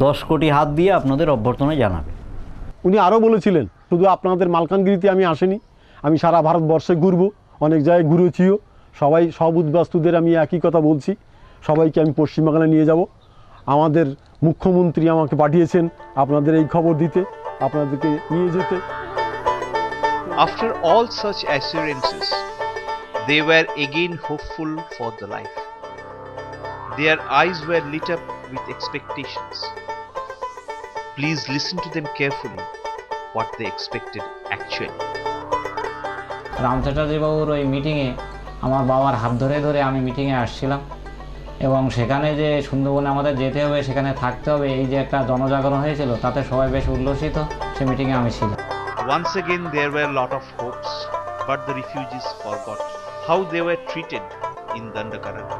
10 কোটি হাত দিয়ে আপনাদের অভ্যর্থনা জানাবে। উনি আরও বলেছিলেন, শুধু আপনাদের মালকানগিরিতে আমি আসিনি, আমি সারা ভারতবর্ষে ঘুরবো, অনেক জায়গায় ঘুরেছিও। সব উদ্বাস্তুদের আমি একই কথা বলছি, সবাইকে আমি পশ্চিমবাংলায় নিয়ে যাব। আমাদের মুখ্যমন্ত্রী আমাকে পাঠিয়েছেন আপনাদের এই খবর দিতে, আপনাদেরকে নিয়ে যেতে। After all such assurances, they were again hopeful for the life. Their eyes were lit up with expectations. Please listen to them carefully, what they expected actually. Ram Chatterjee বাবুর ওই মিটিংয়ে আমার বাবার হাত ধরে ধরে আমি মিটিংয়ে আসছিলাম, এবং সেখানে যে সুন্দরবনে আমাদের যেতে হবে, সেখানে থাকতে হবে, এই যে একটা জনজাগরণ হয়েছিল, তাতে সবাই বেশ উল্লসিত। সে মিটিংয়ে আমি ছিলাম। Once again there were a lot of hopes, but the refugees forgot how they were treated in Dandakarana.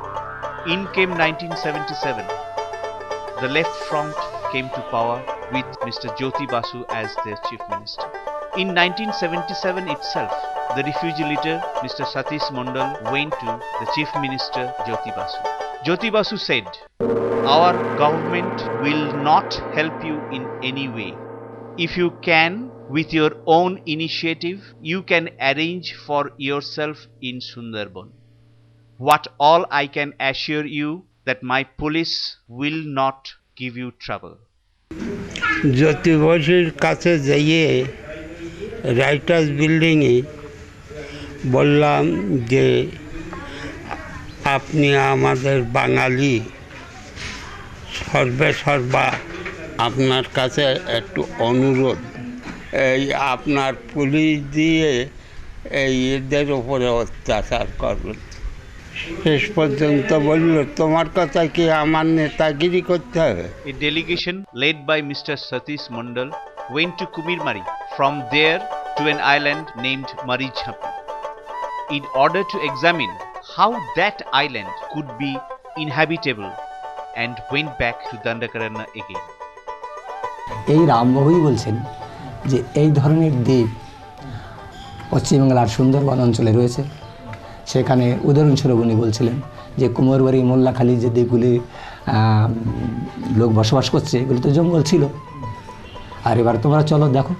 In came 1977. The left front came to power with Mr. Jyoti Basu as their chief minister. In 1977 itself, the refugee leader Mr. Satish Mondal went to the chief minister Jyoti Basu. Jyoti Basu said, "Our government will not help you in any way. If you can, with your own initiative, you can arrange for yourself in Sundarban. What all I can assure you that my police will not give you trouble." জ্যোতি বসুর কাছে যেয়ে writers বিল্ডিংয়ে বললাম যে আপনি আমাদের বাঙালি, সর্বা আপনার কাছে একটু অনুরোধ, এই আপনার পুলিশ দিয়ে এই এদের ওপরে অত্যাচার করবেন। শেষ পর্যন্ত বলল, তোমার কথা কি আমার নেতাগিরি করতে হবে? A delegation led by Mr. Satish Mondal went to Kumirmari, from there to an island named Marijhapi, in order to examine how that island could be inhabitable, and went back to Dandakarana again. এই রামবাবুই বলছেন যে এই ধরনের দ্বীপ পশ্চিমবাংলার সুন্দরবন অঞ্চলে রয়েছে। সেখানে উদাহরণস্বরূপ উনি বলছিলেন যে কুমারবাড়ি, মোল্লাখালী যে দ্বীপগুলি লোক বসবাস করছে, এগুলো তো জঙ্গল ছিল। আর এবার তোমরা চলো দেখো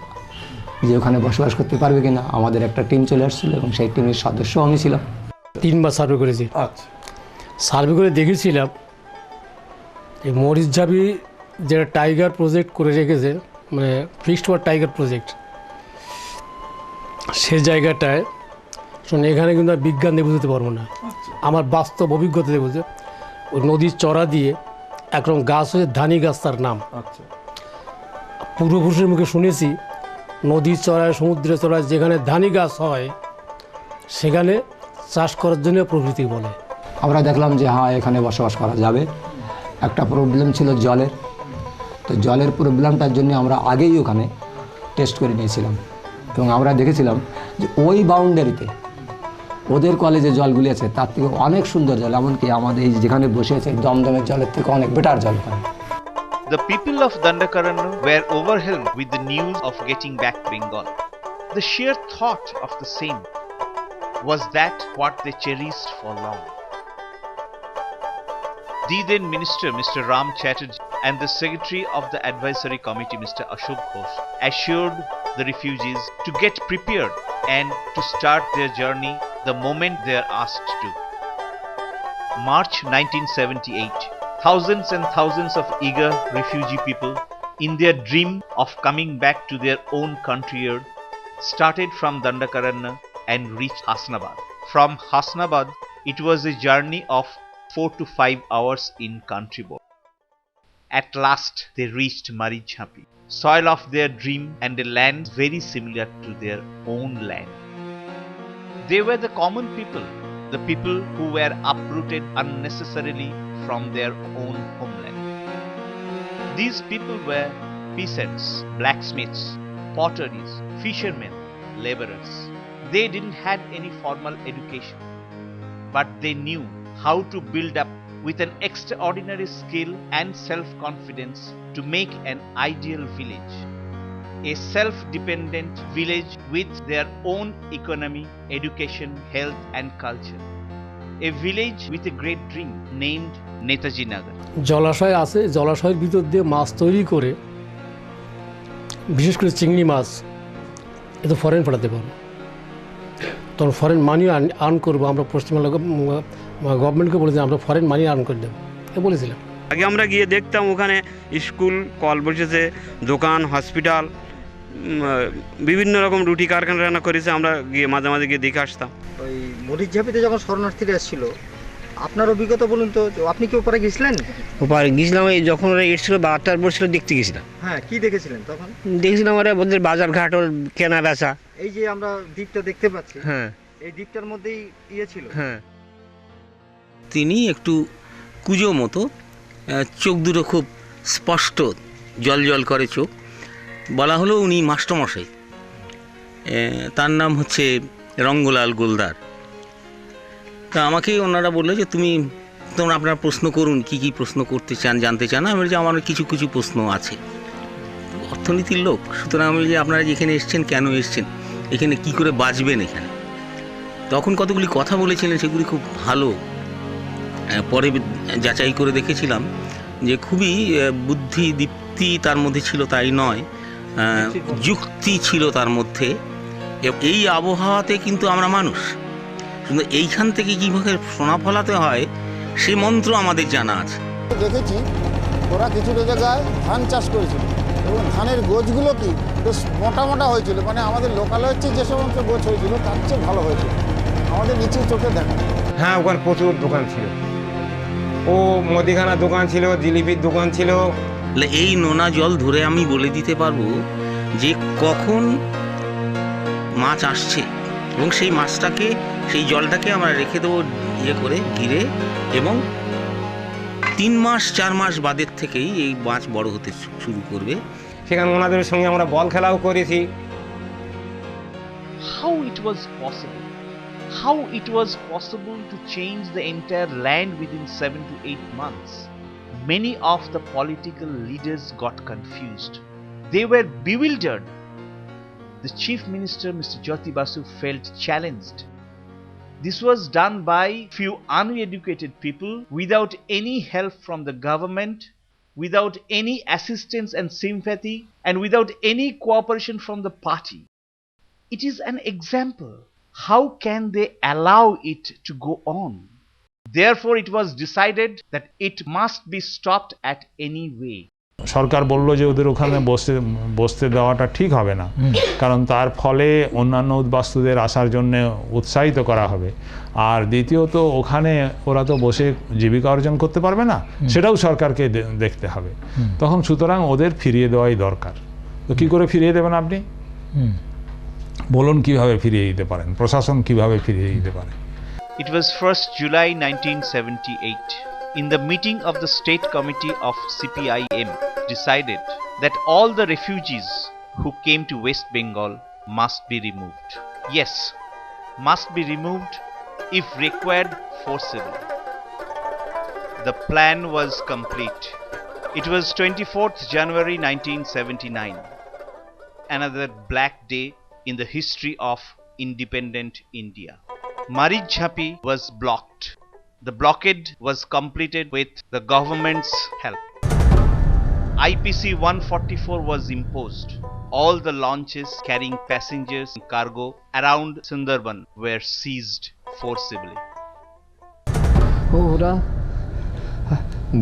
যে ওখানে বসবাস করতে পারবে কিনা। আমাদের একটা টিম চলে আসছিল এবং সেই টিমের সদস্য আমি ছিলাম। 3 বার সার্ভে করেছি। আচ্ছা, সার্ভে করে দেখেছিলাম এই মরিচঝাপি যেটা টাইগার প্রজেক্ট করে রেখেছে, মানে ফিক্সড ফর টাইগার প্রজেক্ট, সে জায়গাটায় শুনে এখানে কিন্তু আমি বিজ্ঞান দিয়ে বুঝতে পারবো না, আমার বাস্তব অভিজ্ঞতা দিয়ে বুঝতে। ওই নদীর চড়া দিয়ে একরকম গাছ হচ্ছে ধানি গাছ, তার নাম। পূর্বপুরুষের মুখে শুনেছি নদীর চড়ায়, সমুদ্রের চড়ায় যেখানে ধানি গাছ হয় সেখানে চাষ করার জন্য প্রকৃতি বলে। আমরা দেখলাম যে হ্যাঁ, এখানে বসবাস করা যাবে। একটা প্রবলেম ছিল জলের, তো জলের প্রবলেমটার জন্য আমরা আগেই ওখানে টেস্ট করে নিয়েছিলাম, এবং আমরা দেখেছিলাম যে ওই বাউন্ডারিতে ওদের কলেজে জলগুলি আছে তার থেকে অনেক সুন্দর জল, এমনকি আমাদের এই যেখানে বসে আছে দমদমের জলের থেকে অনেক বেটার জল হয়। The people of Dandakarana were overwhelmed with the news of getting back Bengal. The sheer thought of the same was that what they cherished for long. The then Minister Mr. Ram Chatterjee and the Secretary of the Advisory Committee Mr. Ashok Ghosh assured the refugees to get prepared and to start their journey the moment they are asked to. March 1978, thousands and thousands of eager refugee people, in their dream of coming back to their own country, started from Dandakarana and reached Hasnabad. From Hasnabad, it was a journey of 4 to 5 hours in country boat. At last, they reached Marijhapi, soil of their dream and a land very similar to their own land. They were the common people, the people who were uprooted unnecessarily from their own homeland. These people were peasants, blacksmiths, potteries, fishermen, laborers. They didn't have any formal education, but they knew how to build up with an extraordinary skill and self-confidence to make an ideal village. A self-dependent village with their own economy, education, health and culture. a village with a great dream named Netaji Nagar. জলাশয় আছে, জলাশয়ের ভিতর দিয়ে মাছ তৈরি করে, বিশেষ করে চিংড়ি মাছ, এ তো ফরেন পাঠাতে পারবো, তখন ফরেন মানি আর্ন করবো। আমরা পশ্চিমবঙ্গ গভর্নমেন্টকে বলেছি আমরা ফরেন মানি আর্ন করে দেবো, এ বলেছিলাম। আগে আমরা গিয়ে দেখতাম ওখানে স্কুল, কল বসেছে, দোকান, হসপিটাল, বিভিন্ন রকম রুটি কারখানা করেছে। আমরা গিয়ে মাঝে মাঝে গিয়ে দেখে আসতাম। ওই মরিচঝাপিতে যখন শরণার্থীরা এসেছিল, আপনার অভিজ্ঞতা বলুন তো, আপনি কি ওপারে গেছিলেন? ওপারে গেছিলাম, এই যখন ওরা এসেছিলো বা আটটার পর ছিল দেখতে গেছিলাম। হ্যাঁ, কি দেখেছিলেন তখন? দেখছিলাম ওরা ওদের বাজার ঘাট, ওর কেনা বেচা। এই যে আমরা দ্বীপটা দেখতে পাচ্ছি, হ্যাঁ, এই দ্বীপটার মধ্যেই ইয়ে ছিল। হ্যাঁ, তিনি একটু কুজো মতো, চোখ দুটো খুব স্পষ্ট, জল জল করে চোখ। বলা হলো উনি মাস্টারমশাই, তার নাম হচ্ছে রঙ্গলাল গোলদার। তা আমাকে ওনারা বললো যে তোমরা আপনার প্রশ্ন করুন, কি কি প্রশ্ন করতে চান, জানতে চান। আমি বলছি আমার কিছু কিছু প্রশ্ন আছে। অর্থনীতির লোক, সুতরাং আমি যে আপনারা যেখানে এসছেন, কেন এসছেন, এখানে কি করে বাঁচবেন এখানে। তখন কতগুলি কথা বলেছিলেন, সেগুলি খুব ভালো। পরে যাচাই করে দেখেছিলাম যে খুবই বুদ্ধি দীপ্তি তার মধ্যে ছিল, তাই নয়, যুক্তি ছিল তার মধ্যে। এই আবহাওয়াতে কিন্তু আমরা মানুষ, কিন্তু এইখান থেকে কীভাবে সোনা ফলাতে হয় সে মন্ত্র আমাদের জানা আছে। দেখেছি ওরা কিছুটা জায়গায় ধান চাষ করেছিল এবং ধানের গোছগুলো কি বেশ মোটা মোটা হয়েছিল, মানে আমাদের লোকালে হচ্ছে যে সমস্ত গোছ হয়েছিল তার চেয়ে ভালো হয়েছিল, আমাদের নিচু চোখে দেখা। হ্যাঁ, ওখানে প্রচুর দোকান ছিল, ও মুদিখানার দোকান ছিল, জিলিপির দোকান ছিল। এই নোনা জল ধরে আমি বলে দিতে পারবো যে কখন মাছ আসছে, এবং সেই মাছটাকে, সেই জলটাকে আমরা রেখে দেবো ইয়ে করে ঘিরে, এবং 3 মাস 4 মাস বাদের থেকেই এই মাছ বড় হতে শুরু করবে। সেখানে ওনাদের সঙ্গে আমরা বল খেলাও করেছি। How it was possible? How it was possible to change the entire land within 7 to 8 months? Many of the political leaders got confused. They were bewildered. The Chief Minister, Mr. Jyoti Basu, felt challenged. This was done by few uneducated people without any help from the government, without any assistance and sympathy, and without any cooperation from the party. It is an example. How can they allow it to go on? Therefore, it was decided that it must be stopped at any way. সরকার বলল যে ওদের ওখানে বসতে দেওয়াটা ঠিক হবে না, কারণ তার ফলে অন্যান্য উদ্বাস্তুদের আসার জন্য উৎসাহিত করা হবে, আর দ্বিতীয়ত ওখানে ওরা তো বসে জীবিকা অর্জন করতে পারবে না, সেটাও সরকারকে দেখতে হবে। তখন সুতরাং ওদের ফিরিয়ে দেওয়াই দরকার। তো কী করে ফিরিয়ে দেবেন আপনি বলুন, কিভাবে ফিরিয়ে দিতে পারেন, প্রশাসন কিভাবে ফিরিয়ে দিতে পারে? It was 1st July 1978. In the meeting of the State Committee of CPIM decided that all the refugees who came to West Bengal must be removed. Yes, must be removed if required forcibly. The plan was complete. It was 24th January 1979, another black day in the history of independent India. Marijjhapi was blocked. The blockade was completed with the government's help. IPC 144 was imposed. All the launches carrying passengers and cargo around Sundarban were seized forcibly. ওরা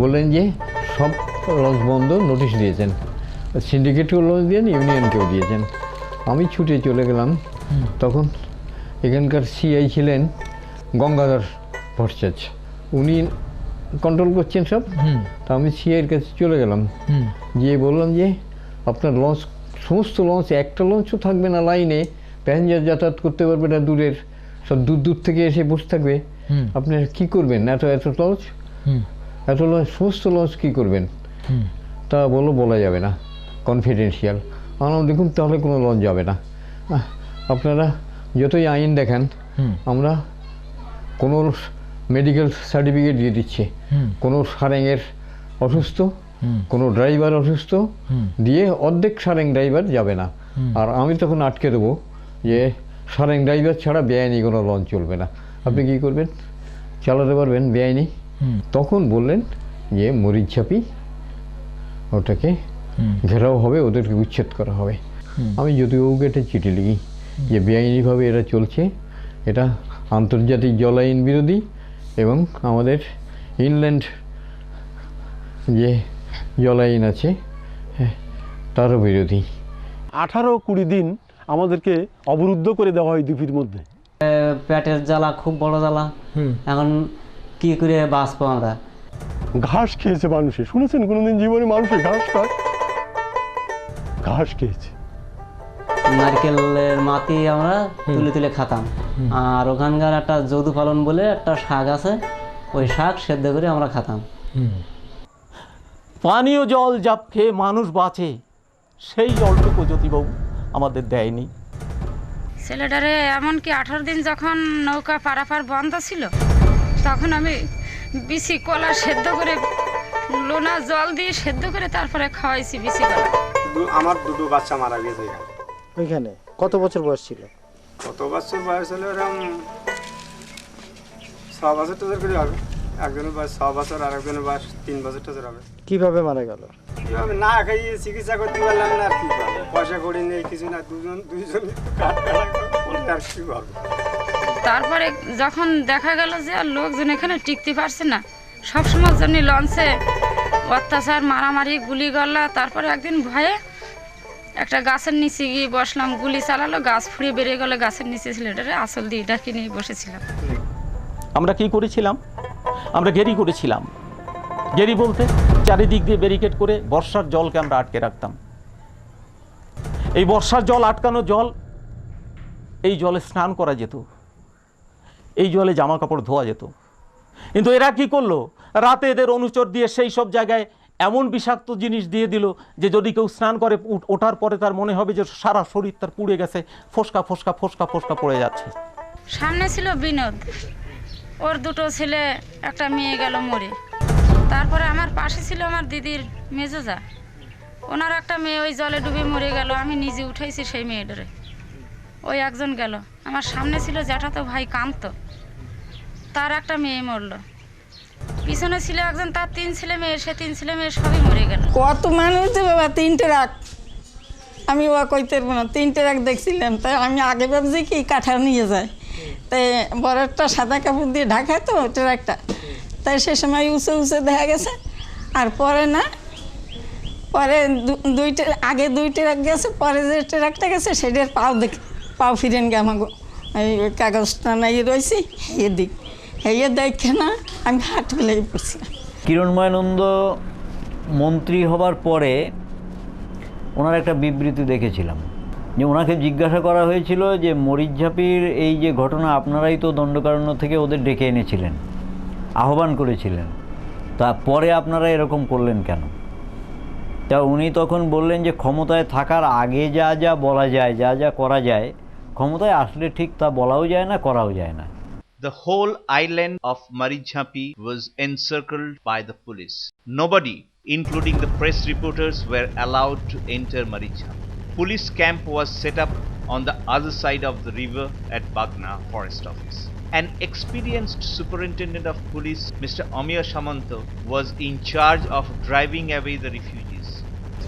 বললেন যে সব launch বন্ধ, notice দিয়েছেন, সিন্ডিকেটকেও launch দিয়েছেন, ইউনিয়নকেও দিয়েছেন। আমি ছুটে চলে গেলাম। তখন এখানকার সিআই ছিলেন গঙ্গাধর ভট্টাচার্য, উনি কন্ট্রোল করছেন সব। তা আমি সিআইয়ের কাছে চলে গেলাম, গিয়ে বললাম যে আপনার লঞ্চ, সমস্ত লঞ্চ, একটা লঞ্চও থাকবে না লাইনে, প্যাসেঞ্জার যাতায়াত করতে পারবে না, দূরের সব দূর দূর থেকে এসে বসে থাকবে, আপনি কী করবেন? এত লঞ্চ, সমস্ত লঞ্চ কী করবেন? তা বলা যাবে না, কনফিডেন্সিয়াল। আমরা দেখুন তাহলে কোনো লঞ্চ যাবে না, আপনারা যতই আইন দেখান, আমরা কোনো মেডিকেল সার্টিফিকেট দিয়ে দিচ্ছে, কোনো সারেংয়ের অসুস্থ, কোনো ড্রাইভার অসুস্থ, দিয়ে অর্ধেক সারেং ড্রাইভার যাবে না। আর আমি তখন আটকে দেবো যে সারেং ড্রাইভার ছাড়া বেআইনি কোনো লঞ্চ চলবে না। আপনি কী করবেন? চালাতে পারবেন বেআইনি, তখন বললেন যে মরিচঝাপি ওটাকে ঘেরাও হবে, ওদেরকে উচ্ছেদ করা হবে। আমি যদিও গেটে চিঠি লিখি যে বেআইনিভাবে এরা চলছে, এটা আন্তর্জাতিক জল আইন বিরোধী এবং আমাদের ইনল্যান্ড যে জল আইন আছে তারও বিরোধী। 18-20 দিন আমাদেরকে অবরুদ্ধ করে দেওয়া হয় দ্বীপের মধ্যে। পেটের জ্বালা খুব বড় জ্বালা, এখন কি করে বাঁচবো আমরা? ঘাস খেয়েছে মানুষে, শুনেছেন কোনোদিন জীবনে মানুষে ঘাস খায়? ঘাস খেয়েছে। নারকেলের মাটি আমরা তুলে তুলে খাতাম, আর ওখানকার একটা যদু পালন বলে একটা শাক আছে, ওই শাক সেদ্ধ করে আমরা খাতাম। পানীয় জল যা খেয়ে মানুষ বাঁচে, সেই জলটুকু জ্যোতিবাবু আমাদের দেয়নি। ছেলেটারে এমনকি 18 দিন যখন নৌকা পারাপার বন্ধ ছিল, তখন আমি বিসি কলা সেদ্ধ করে লোনা জল দিয়ে সেদ্ধ করে তারপরে খাওয়াইছি বিসি কলা। আমার দুটো বাচ্চা মারা গেছে ওইখানে। কত বছর বয়স ছিল? কত বছর বয়স হলো এরকম 6 বছর টছর করে হবে। একজনের বয়স 6 বছর, আর একজনের বয়স 3 বছর টছর হবে। কিভাবে মারা গেল? কিভাবে না খাইয়ে চিকিৎসা করতে পারলাম না, আর কি করবো, পয়সা করি নেই কিছু না, দুইজন কাঠ কাটা আর কি করবো। তারপরে যখন দেখা গেল যে আর লোকজন এখানে টিকতে পারছে না, সবসময়ের জন্য লঞ্চে অত্যাচার, মারামারি, গুলি গল্লা, তারপরে একদিন ভয়ে একটা গাছের নিচে গিয়ে বসলাম, গুলি চালালো, গাছ ফুঁড়ে বেরিয়ে গেলো, গাছের নিচে ছেলেটারে আসল দিয়ে ডাকি নিয়ে বসেছিলাম। আমরা কি করেছিলাম? আমরা গেরি করেছিলাম। গেরি বলতে চারিদিক দিয়ে ব্যারিকেড করে বর্ষার জলকে আমরা আটকে রাখতাম। এই বর্ষার জল, আটকানো জল, এই জলে স্নান করা যেত, এই জলে জামা কাপড় ধোয়া যেত। কিন্তু এরা কি করলো? রাতে এদের অনুচর দিয়ে সেই সব জায়গায় এমন বিষাক্ত জিনিস দিয়ে দিল যে যদি কেউ স্নান করে ওঠার পরে তার মনে হবে যে সারা শরীর তার পুড়ে গেছে, ফোসকা ফোসকা ফোসকা ফোসকা পড়ে যাচ্ছে। সামনে ছিল বিনোদ, ওর দুটো ছেলে, একটা মেয়ে গেল মরে। তারপরে আমার পাশে ছিল আমার দিদির মেজোজা, ওনার একটা মেয়ে ওই জলে ডুবে মরে গেল, আমি নিজে উঠাইছি সেই মেয়েটারে। ওই একজন গেল। আমার সামনে ছিল জ্যাঠাতো ভাই কান্ত, তার একটা মেয়ে মরলো। পিছনে ছিল একজন, তার 3 ছেলে মেয়ে, সে 3 ছেলে মেয়ে সবই মরে গেল। কত মানুষ যে বাবা, 3টে রাখ, আমি ও কইতে পারবো না, 3টে রাখ দেখছিলাম। তাই আমি আগে ভাবছি কি কাঁঠাল নিয়ে যায়, তাই বড়টা সাদা কাপড় দিয়ে ঢাকায় তো ট্রাকটা, তাই সে সময় উঁচু উঁচু দেখা গেছে। আর পরে না, পরে আগে 2 ট্রাক গেছে, পরে যে ট্রাকটা গেছে সেটার পাও ফিরেন গে আমাকে, এই কাগজটা নাই রয়েছি এদিক, হেয়ে দেখে না আমি হাট ফেলে পড়ছিলাম। কিরণময়ানন্দ মন্ত্রী হবার পরে ওনার একটা বিবৃতি দেখেছিলাম, যে ওনাকে জিজ্ঞাসা করা হয়েছিল যে মরিচঝাপির এই যে ঘটনা, আপনারাই তো দণ্ডকারণ্য থেকে ওদের ডেকে এনেছিলেন, আহ্বান করেছিলেন, তা পরে আপনারা এরকম করলেন কেন? তা উনি তখন বললেন যে ক্ষমতায় থাকার আগে যা যা বলা যায়, যা যা করা যায়, ক্ষমতায় আসলে ঠিক তা বলাও যায় না, করাও যায় না। The whole island of Marijhapi was encircled by the police. Nobody, including the press reporters, were allowed to enter Marijhapi. Police camp was set up on the other side of the river at Bagna Forest Office. An experienced superintendent of police, Mr. Amiya Samanto, was in charge of driving away the refugees.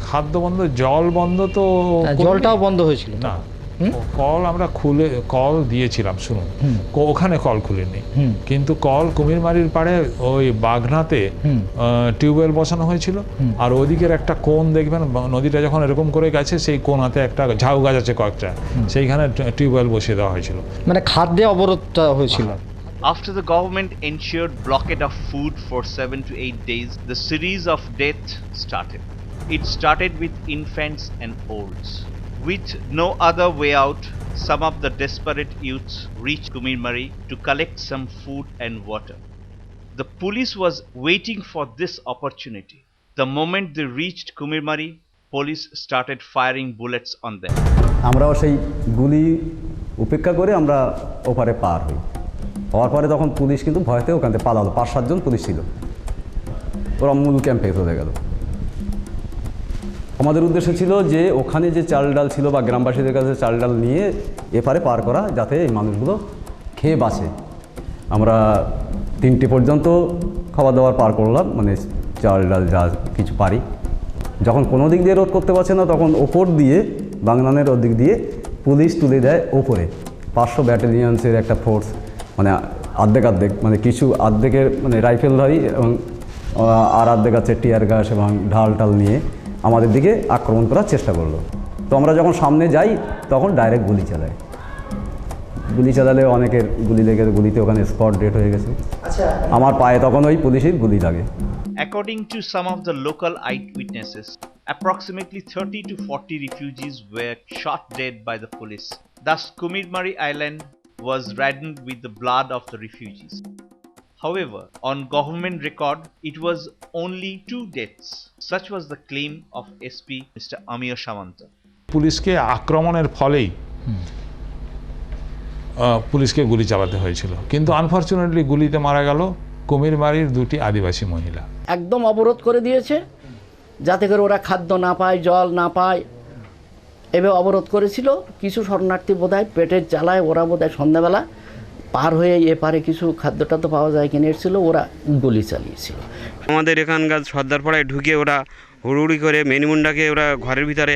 খাদ্য বন্ধ, জল বন্ধ, তো জলটাও বন্ধ হয়েছিল না, call আমরা খুলে কল দিয়েছিলাম, শুনুন, ওখানে কল খুলেনি, কিন্তু কল কুমিরমারির পাড়ে ওই বাগনাতে টিউবওয়েল বসানো হয়েছিল। আর ওদিকের একটা কোণ দেখবেন, নদীটা যখন এরকম করে গেছে, সেই কোণাতে একটা ঝাউ গাছ আছে কয়েকটা, সেইখানে টিউবওয়েল বসিয়ে দেওয়া হয়েছিল। মানে খাদ্যে অবরোধটা হয়েছিল। After the government ensured blockade of food for 7 to 8 days, the series of death started. It started with infants and olds. With no other way out, some of the desperate youths reached Kumirmari to collect some food and water. The police was waiting for this opportunity. The moment they reached Kumirmari, police started firing bullets on them. আমরাও সেই গুলি উপেক্ষা করে আমরা ওপারে পার হই। হওয়ার পরে তখন পুলিশ কিন্তু ভয়তে ওখান থেকে পালালো, 5-7 জন পুলিশ ছিল, ওরা মূল ক্যাম্পে চলে গেল। আমাদের উদ্দেশ্য ছিল যে ওখানে যে চাল ডাল ছিল বা গ্রামবাসীদের কাছে চাল ডাল নিয়ে এপারে পার করা, যাতে এই মানুষগুলো খেয়ে বাঁচে। আমরা 3টে পর্যন্ত খাবার দাবার পার করলাম, মানে চাল ডাল যা কিছু পারি। যখন কোনো দিক দিয়ে রোধ করতে পারছে না তখন ওপর দিয়ে বাংলানের ওদিক দিয়ে পুলিশ তুলে দেয় ওপরে। 500 ব্যাটালিয়ান্সের একটা ফোর্স, মানে অর্ধেক মানে কিছু অর্ধেকের মানে রাইফেলধারী এবং আর অর্ধেক আছে টিয়ার গ্যাস এবং ঢাল নিয়ে আমাদের দিকে আক্রমণ করার চেষ্টা করলো। তো আমরা যখন সামনে যাই তখন ডাইরেক্ট গুলি চালায়। গুলি চালালে অনেকের গুলি লেগে গুলিতে ওখানে স্পট ডেট হয়ে গেছে। আমার পায়ে তখন ওই পুলিশের গুলি লাগে। According to some of the local eyewitnesses, approximately 30 to 40 refugees were shot dead by the police. Thus, Kumirmari Island was reddened with the blood of the refugees. However, on government record, it was only 2 deaths. Such was the claim of SP Mr. Amir Shamanta. পুলিশকে আক্রমণের ফলেই পুলিশকে গুলি চালাতে হয়েছিল, কিন্তু unfortunately গুলিতে মারা গেল কুমিরমারির 2টি আদিবাসী মহিলা। একদম অবরোধ করে দিয়েছে যাতে করে ওরা খাদ্য না পায়, জল না পায়, এভাবে অবরোধ করেছিল। কিছু শরণার্থী বোধহয় পেটের জ্বালায় ওরা বোধহয় সন্ধ্যাবেলা পার হয়ে এপারে কিছু খাদ্যটা তো পাওয়া যায় কিনে এসেছিল, ওরা গুলি চালিয়েছিল। আমাদের এখানকার সর্দারপাড়ায় ঢুকে ওরা হুড়ুড়ি করে মেনিমুন্ডাকে ওরা ঘরের ভিতরে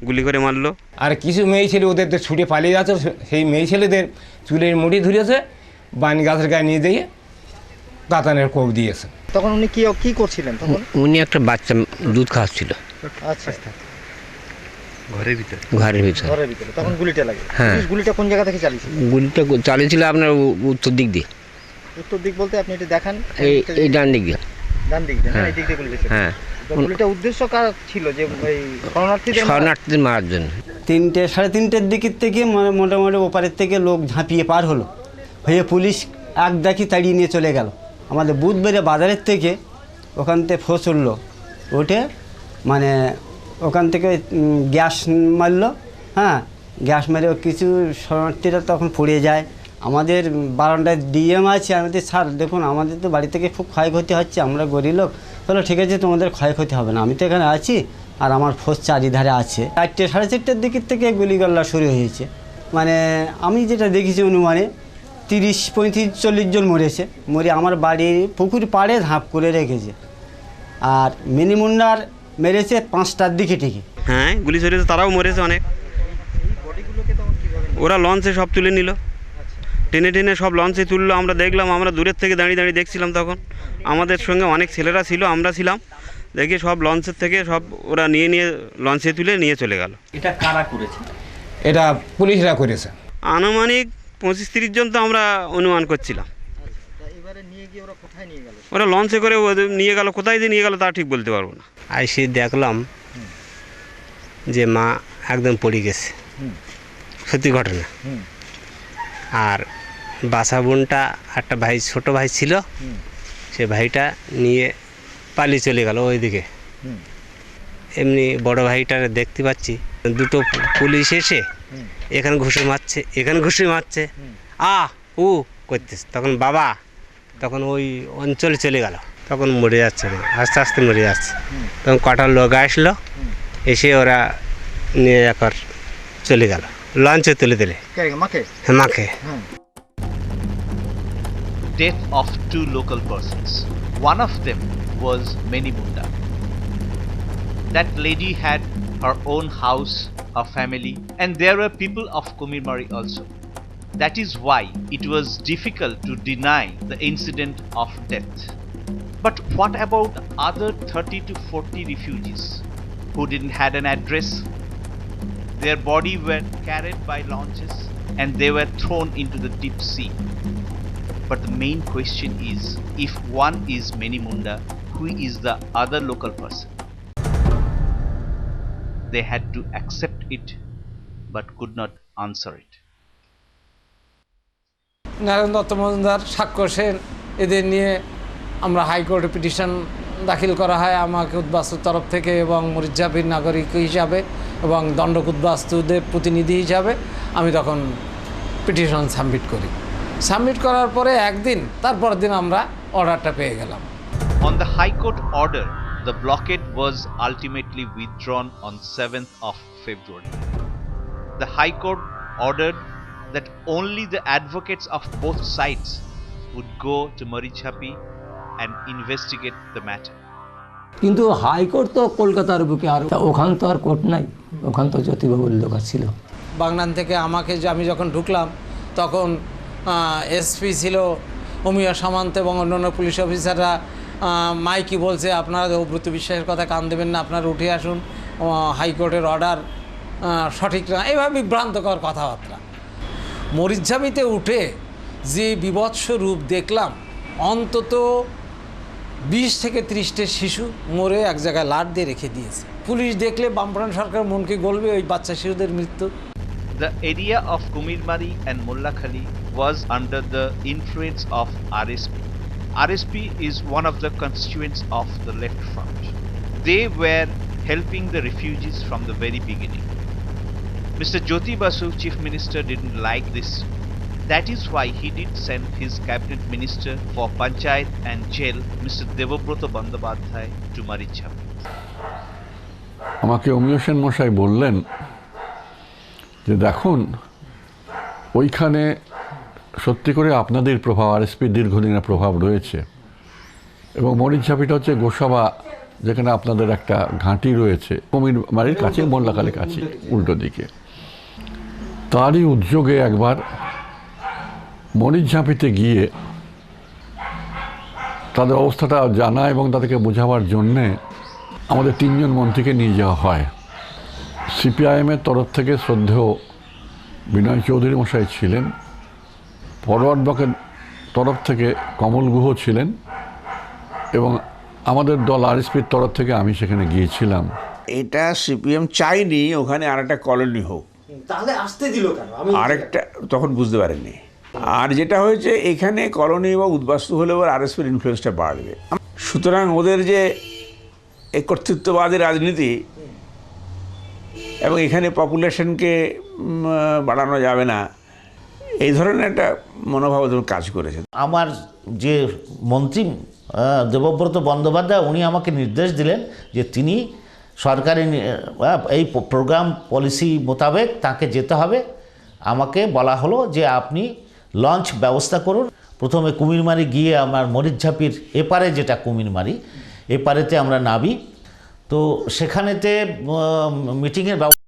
গুলি করে মারলো। আর কিছু মেয়ে ছেলে ওদের ছুটে পালিয়ে যাচ্ছে, সেই মেয়ে ছেলেদের চুলের মুড়ি ধরেছে, বান গাছের গায়ে নিয়ে দিয়ে কাতানের কোপ দিয়েছে। তখন উনি কি করছিলেন? তখন উনি একটা বাচ্চা দুধ খাওয়াচ্ছিল। আচ্ছা, ঘরের ভিতরে তখন গুলিটা লাগে। হ্যাঁ। গুলিটা কোন জায়গা থেকে চালিয়েছিল? গুলিটা চালিয়েছিল আপনার উত্তর দিক দিয়ে। উত্তর দিক বলতে আপনি এটা দেখান। এই ডান দিক দিয়ে। ডান দিক দিয়ে, এই দিক দিয়ে গুলি লেগেছে। হ্যাঁ। গুলিটা উদ্দেশ্য কার ছিল? যে এই শরণার্থীদের মারার জন্য। 3টে সাড়ে 3টের দিকের থেকে মোটামুটি ওপারের থেকে লোক ঝাঁপিয়ে পার হলো, হয়ে পুলিশ এক ডাকি তাড়িয়ে নিয়ে চলে গেল। আমাদের বুধবারে বাজারের থেকে ওখান থেকে ফোর্স উঠলো, ওঠে মানে ওখান থেকে গ্যাস মারলো। হ্যাঁ, গ্যাস মেরে কিছু শরণার্থীরা তখন পড়ে যায়। আমাদের বারান্দায় ডিএম আছে, আমাদের স্যার দেখুন আমাদের তো বাড়ি থেকে খুব ক্ষয়ক্ষতি হচ্ছে, আমরা গরিব লোক। তাহলে ঠিক আছে, তোমাদের ক্ষয়ক্ষতি হবে না, আমি তো এখানে আছি আর আমার ফোর্স চারিধারে আছে। 4টে সাড়ে 4টের দিকের থেকে গুলিগোল্লা শুরু হয়েছে। মানে আমি যেটা দেখেছি অনুমানে 30, 35, 40 জন মরেছে। মরে আমার বাড়ির পুকুর পাড়ে ধাপ করে রেখেছে। আর মিনিমুন্ডার মেরেছে 5টার দিকে ঠিকই। হ্যাঁ, গুলি চলেছে, তারাও মরেছে অনেক। ওরা লঞ্চে সব তুলে নিল, টেনে সব লঞ্চে তুললো। আমরা দেখলাম, আমরা দূরের থেকে দাঁড়িয়ে দেখছিলাম। তখন আমাদের সঙ্গে অনেক ছেলেরা ছিল, আমরা ছিলাম। দেখি সব লঞ্চের থেকে সব ওরা নিয়ে লঞ্চে তুলে নিয়ে চলে গেল। এটা কারা করেছে? এটা পুলিশরা করেছে। আনুমানিক 25-30 জন তো আমরা অনুমান করছিলাম। ওরা লঞ্চে করে নিয়ে গেল, কোথায় যে নিয়ে গেল তা ঠিক বলতে পারবো না। আইসে দেখলাম যে মা একদম পড়ে গেছে, সত্যি ঘটনা। আর বাসা বোনটা একটা ভাই, ছোট ভাই ছিল, সে ভাইটা নিয়ে পালিয়ে চলে গেল ওইদিকে। এমনি বড় ভাইটা দেখতে পাচ্ছি 2টো পুলিশ এসে এখানে ঘুষি মারছে, ও করতেছে। তখন বাবা তখন ওই অঞ্চলে চলে গেল, তখন মরে যাচ্ছে না, আস্তে আস্তে মরে যাচ্ছে। তখন কটা লোক আসলো, এসে ওরা নিয়ে একবার চলে গেল, লঞ্চে তুলে দিলে মাকে। Death of 2 local persons. One of them was Menimunda. That lady had her own house, her family, and there were people of Kumirmari also. That is why it was difficult to deny the incident of death. But what about other 30 to 40 refugees who didn't had an address? Their body were carried by launches and they were thrown into the deep sea. But the main question is, if one is Menimunda, who is the other local person? They had to accept it but could not answer it. Narayan Dutta Majumdar, সাক্ষ্য সেন, এদের নিয়ে আমরা হাইকোর্টে petition দাখিল করা হয় আমাকে উদ্বাস্তুর তরফ থেকে, এবং মরিচঝাপির নাগরিক হিসাবে এবং দণ্ডক উদ্বাস্তুদের প্রতিনিধি হিসাবে আমি তখন পিটিশন সাবমিট করি। সাবমিট করার পরে একদিন, তারপরের দিন আমরা অর্ডারটা পেয়ে গেলাম। On the High Court order, the blockade was ultimately withdrawn on 7th of February. The High Court ordered that only the advocates of both sides would go to Maricchapi and investigate the matter. কিন্তু high court তো কলকাতার বুকে, আর ওখানে তো আর court নাই, ওখানে তো জ্যোতিবাবুর লোক ছিল। বাগনান থেকে আমি যখন ঢুকলাম তখন এসপি ছিল অমিয় সামন্ত এবং অন্যান্য পুলিশ অফিসাররা মাইকি বলছে আপনারা দেবব্রত বিশ্বাসের কথা কান দেবেন না, আপনারা উঠে আসুন, হাইকোর্টের অর্ডার সঠিক না, এইভাবে বিভ্রান্তকর কথাবার্তা। মরিচঝাপিতে উঠে যে বিভৎস রূপ দেখলাম, অন্তত 20 থেকে 30টা শিশু মরে এক জায়গায় লাট দিয়ে রেখে দিয়েছে। পুলিশ দেখলে বামফ্রন্ট সরকার মন কি গলবে ওই বাচ্চা শিশুদের মৃত্যু। The area of Kumirmari and Mullakhali was under the influence of RSP. RSP is one of the constituents of the Left Front. They were helping the refugees from the very beginning. Mr. Jyoti Basu, Chief Minister, didn't like this. That is why he did send his cabinet minister for Panchayat and Jail, Mr. Devobroto Bandyopadhyay, to Maricchapi. আমাকে অমিয় সেন মশাই বললেন যে দেখুন, ওইখানে সত্যি করে আপনাদের প্রভাব, আরএসপির দীর্ঘদিনের প্রভাব রয়েছে, এবং মরিচঝাপিটা হচ্ছে গোসাবা, যেখানে আপনাদের একটা ঘাঁটি রয়েছে কুমিরমারির কাছে, মোল্লাখালীর কাছে উল্টো দিকে। তারই উদ্যোগে একবার মরিচঝাপিতে গিয়ে তাদের অবস্থাটা জানা এবং তাদেরকে বোঝাবার জন্যে আমাদের 3 জন মন্ত্রীকে নিয়ে যাওয়া হয়। সিপিআইএমের তরফ থেকে শ্রদ্ধেয় বিনয় চৌধুরী মশাই ছিলেন, ফরওয়ার্ড ব্লকের তরফ থেকে কমল গুহ ছিলেন, এবং আমাদের দল আরএসপির তরফ থেকে আমি সেখানে গিয়েছিলাম। এটা সিপিএম চাইনি ওখানে আরেকটা কলোনি হোক, তাহলে আসতে দিল কেন? আরেকটা তখন বুঝতে পারেননি। আর যেটা হয়েছে, এখানে কলোনি বা উদ্বাস্তু হলে আরএসপির ইনফ্লুয়েন্সটা বাড়বে, সুতরাং ওদের যে এই কর্তৃত্ববাদী রাজনীতি এবং এখানে পপুলেশনকে বাড়ানো যাবে না, এই ধরনের একটা মনোভাব কাজ করেছে। আমার যে মন্ত্রী দেবব্রত বন্দ্যোপাধ্যায়, উনি আমাকে নির্দেশ দিলেন যে তিনি সরকারি এই প্রোগ্রাম পলিসি মোতাবেক তাকে যেতে হবে। আমাকে বলা হলো যে আপনি লঞ্চ ব্যবস্থা করুন, প্রথমে কুমিরমারি গিয়ে আমার মরিচঝাপির এপারে, যেটা কুমিরমারি, এপারেতে আমরা নামি। তো সেখানেতে মিটিংয়ের ব্যবস্থা